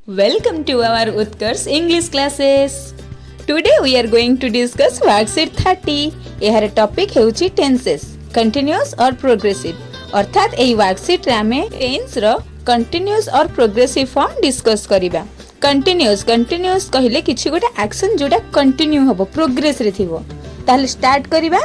Welcome to our Utkarsh English classes. Today we are going to discuss Worksheet 30. यहार topic हेउची tenses continuous और progressive अर्थात एई worksheet रे आमे tense रो continuous और progressive form discuss करिबा. Continuous कहिले किछि गोटे एक्शन जोटा कंटिन्यू हबो प्रोग्रेस रे थिबो. ताले स्टार्ट करिबा.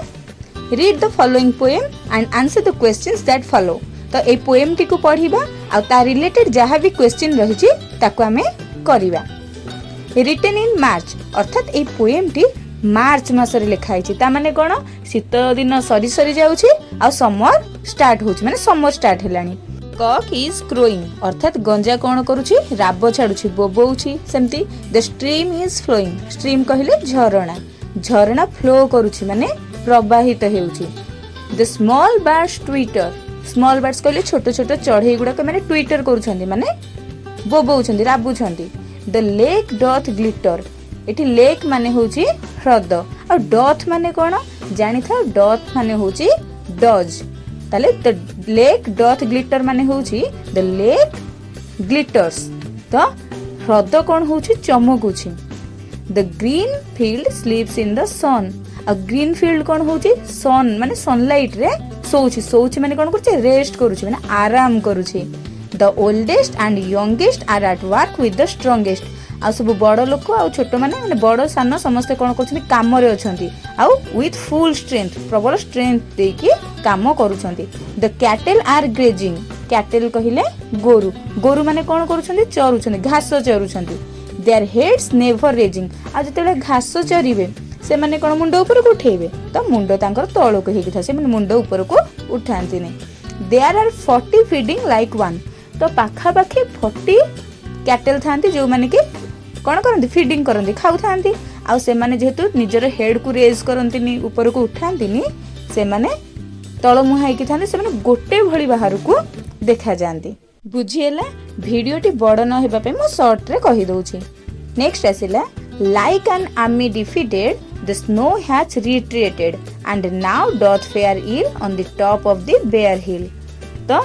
Read the following poem and answer the questions that follow. तो ए पोएम टी को पढ़िबा आ ता रिलेटेड जहाँ भी क्वेश्चन रहिछि ताको आमे करिबा. रिटन इन मार्च अर्थात ए पोएम टी मार्च मास रे लिखा हिछि. ता माने कोन शीत दिन सरी सरी जाउछि आ समर स्टार्ट होछि माने समर स्टार्ट हेलानी. कॉक इज क्रोइंग अर्थात गंजा कोन करूछि राब छाडुछि बोबौछि. सेमती the stream is flowing stream कहिले झरना फ्लो करूछि माने प्रवाहित हेउछि. The small birds twitter small birds कहले छोट छोट चढ़ई गुडा माने ट्विटर करूछंती माने बोबौछंती राबुछंती. द लेक डॉथ ग्लिटर एठी लेक माने होची ह्रद और डॉथ माने कोन जानि था डॉथ माने होची डज. ताले द लेक डॉथ ग्लिटर माने होची द लेक ग्लिटर्स तो ह्रद कोन होची चमकुची. The green field sleeps in the sun आ ग्रीन फील्ड कोन होची सन माने सनलाइट रे सोउछि माने कोन करछि रेस्ट करूछि माने आराम करूछि. The oldest and youngest are at work with the strongest आ सब बड़ लोक आ छोट माने बड़ सान समस्त कोन करछन्ती काम रे अछन्ती आ विथ फुल स्ट्रेंथ प्रबल स्ट्रेंथ देकी काम करूछन्ती. The cattle are grazing cattle कहिले गोरु माने कोन करूछन्ती चरुछन्ती घास चरुछन्ती. देयर हेड्स नेवर रेजिंग आ जतेले घास चरिबे से माने कोन मुंड ऊपर को उठेबे तो मुंड तांकर तळ को हेकि था से माने मुंड ऊपर को उठांती नै. There are 40 feeding like one तो पाखा पाखी 40 कैटल थांती जो माने कि कोन करंती फीडिंग करंती खाउ थांती आ से माने जेहेतु निजर हेड को रेज करंती नि ऊपर को उठांती नि से माने तळ मुहाई कि थांती से माने गोटे भली बाहर को देखा जानती. बुझिएला वीडियोटी बड़ न हेबा पे मो शॉर्ट रे कहि दोछि. नेक्स्ट आसिला like an army defeated the snow has retreated and now doth fare ill on the top of the bare hill. तो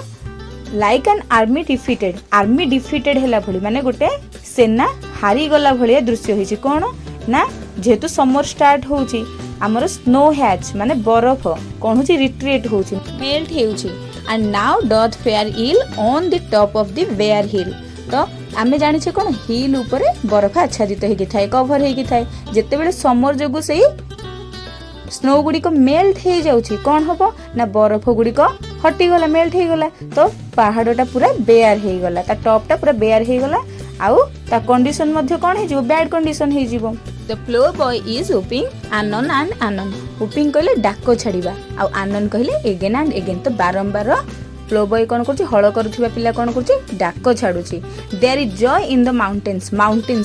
like an army defeated हैला भली माने गोटे सेना हारी गला भलिया दृश्य होइछि. कोन ना जेहेतु समर स्टार्ट होउछि हमर स्नो हैच माने बरफ कोन होछि रिट्रीट होउछि मेल्ट हेउछि and now doth fare ill on the top of the bare hill. तो आमे जानि छे कोन हिल ऊपर बरफ आच्छादित हेकि थाए कवर हेकि थाए जेते बेले समर जगु सेही स्नो गुडी को मेल्ट हे जाउछि कोन हबो ना बरफ गुडी को हटी गला मेल्ट हे गला तो पहाड़टा पूरा बेयर हे गला ता टॉपटा पूरा बेयर हे गला आउ ता कंडीशन मध्ये कोन हे जिवो बैड कंडीशन हे जिवो. The plough boy is whooping anon and anon whooping कहले डाको छाड़ीबा आउ आनन कहले एगेन एंड एगेन तो बारंबार प्लो बॉय कोन करछि हळ करूथिबा पिला कोन करछि डाको छाडुछि. There is joy in the mountains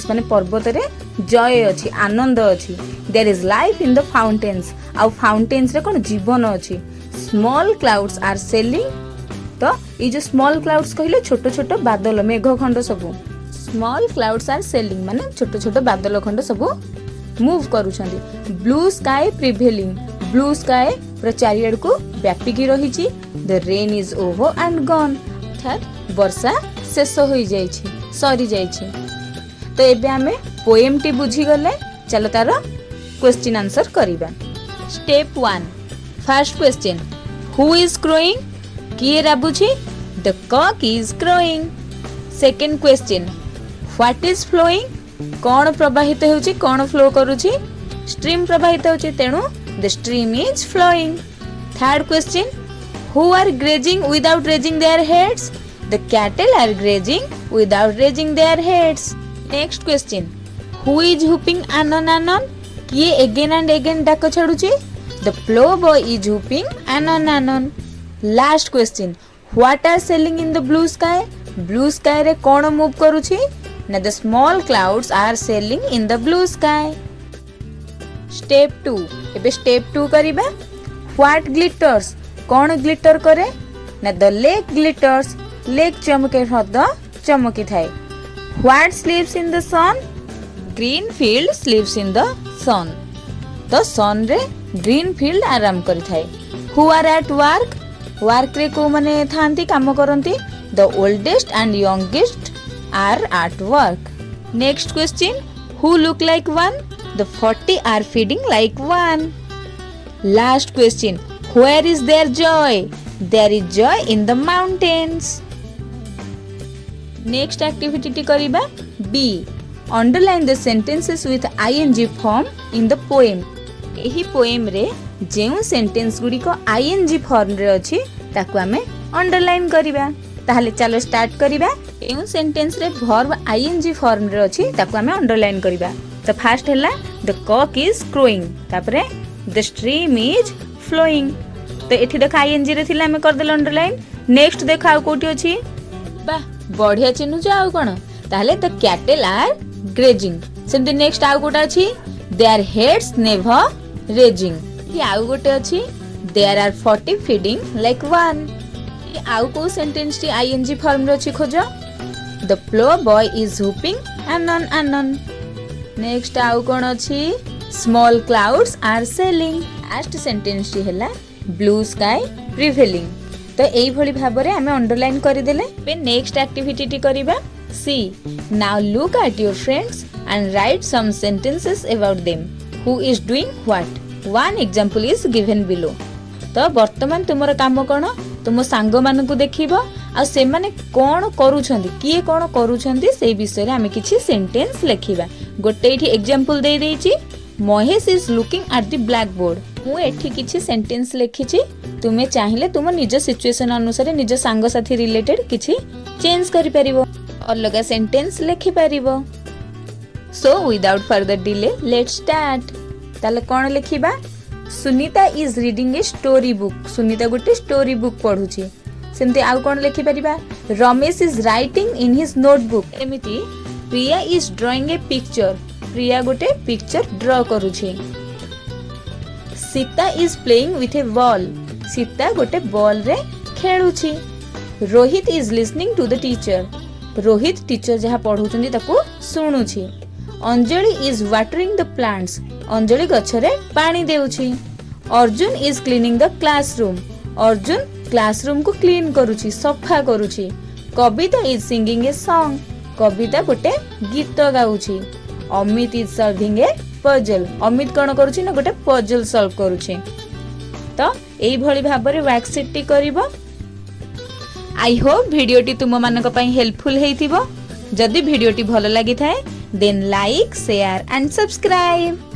माने पर्वत रे जॉय अछि आनंद अछि. There is life in the fountains आ फाउंटेन्स रे कोन जीवन अछि. स्मॉल क्लाउड्स आर सेलिंग तो ई जो स्मॉल क्लाउड्स कहिले छोट छोट बादल मेघ खंड सब स्मॉल क्लाउड्स आर सेलिंग माने छोट छोट बादल खंड सब मूव करूछंती. Blue sky prevailing blue sky पूरा चारियाड को व्यापिकी रहिछि. The rain is over and gone अर्थात वर्षा शेष होई जाइछि सरी जाइछि. तो एबे हमें पोएम टी बुझी गले चलो तार क्वेश्चन आंसर करिबा. Step 1 first question who is crowing किए राबुछि the cock is crowing. Second question what is flowing कोन प्रवाहित होउछि कोन फ्लो करूछि स्ट्रीम प्रवाहित होउछि तेनु the stream is flowing. Third question who are grazing without raising their heads the cattle are grazing without raising their heads. Next question who is whooping anon anon kiye again and again डाको छाडुछि the plow boy is whooping anon anon. Last question what are sailing in the blue sky रे कोन move करूछि ना the small clouds are sailing in the blue sky. Step 2 एबे step 2 करिबा. what glitters कौन glitter करे ना the lake glitters lake चमके ह्रद चमकी थाए. What sleeps in the sun green field sleeps in the sun तो सन रे ग्रीन फील्ड आराम करि थाए. हु आर एट वर्क रे को माने थांती काम करंती the oldest and youngest are at work. Next question, who look like one? The 40 are feeding like one. Last question, where is their joy? There is joy in the mountains. Next activity ti kariba B. Underline the sentences with ing form in the poem. एही poem रे जेउ sentence गुडी को ing form रे अछि ताकू हमें underline करिबा. ताहले चलो स्टार्ट करिबा. एउ सेंटेंस रे वर्ब ing फॉर्म रे अछि ताकू हमें अंडरलाइन करिबा. तो फर्स्ट हैला द कॉक इज क्रोइंग, तापरे द स्ट्रीम इज फ्लोइंग. तो एठी देखा ing रे थिला हमें कर देल अंडरलाइन. नेक्स्ट देखा कोठी अछि बा बढ़िया चिन्हु जाउ कोन. ताहले द कैटल आर ग्रेजिंग. सेमते नेक्स्ट आउ कोटा अछि देयर हेड्स नेवर रेजिंग. ये आउ गोटे अछि there are 40 feeding like one. ये आउ को सेंटेंस टी ing फॉर्म रे अछि खोजो. The plough boy is whooping anon anon. Next आउ कोन अछि small clouds are sailing. Last sentence टी हैला ब्लू स्काई प्रिवेलिंग. तो एई भली भाबरे हमें अंडरलाइन करि देले. पे नेक्स्ट एक्टिविटी टी करिबा सी. Now look at your friends and write some sentences about them. Who is doing what? One example is given below. तो वर्तमान तुमर काम कोन? तुम सांग मान को देखिबो आ से माने कोन करूछंदी, किए कोन करूछंदी से विषय रे हमें किछि सेंटेंस लेखिबा. गोटे एठी एग्जांपल दे देछि Mahesh is looking at the blackboard. मु एठी किछि सेंटेंस लेखिछि. तुमे चाहिले तुम निज सिचुएशन अनुसार निज सांग साथी रिलेटेड किछि चेंज करि परिबो, अलगा sentence Lekhi परिबो. So without further delay, let's start. ताले कौन लिखिबा? Sunita is reading a story book. Sunita गोटे स्टोरी बुक पढुछि. सेमते आउ कौन लिखि परिबा? Ramesh is writing in his notebook. एमिति प्रिया is drawing a picture. Priya गोटे पिक्चर ड्रा करूछि. Sita is playing with a ball. Sita गोटे बॉल रे खेलुछि. Rohit is listening to the teacher. Rohit teacher जहा पढुछन्ती ताकू सुनुछि. Anjali is watering the plants. Anjali गछरे पानी देउछि. Arjun is cleaning the classroom. Arjun classroom को क्लीन करूछि, सफा करूछि. Kavita is singing a song. Kavita गोटे गीत गाउछि. Amit is solving a puzzle. Amit कोन करूछि ना गोटे पजल सॉल्व करूछि. तो एई भली भाबरे वर्कशीट टी करिवो. आई होप भिडियोटी तुम मानक पई हेल्पफुल हेइथिबो. जदि भिडियोटी भलो लागि थाए then like, share and subscribe.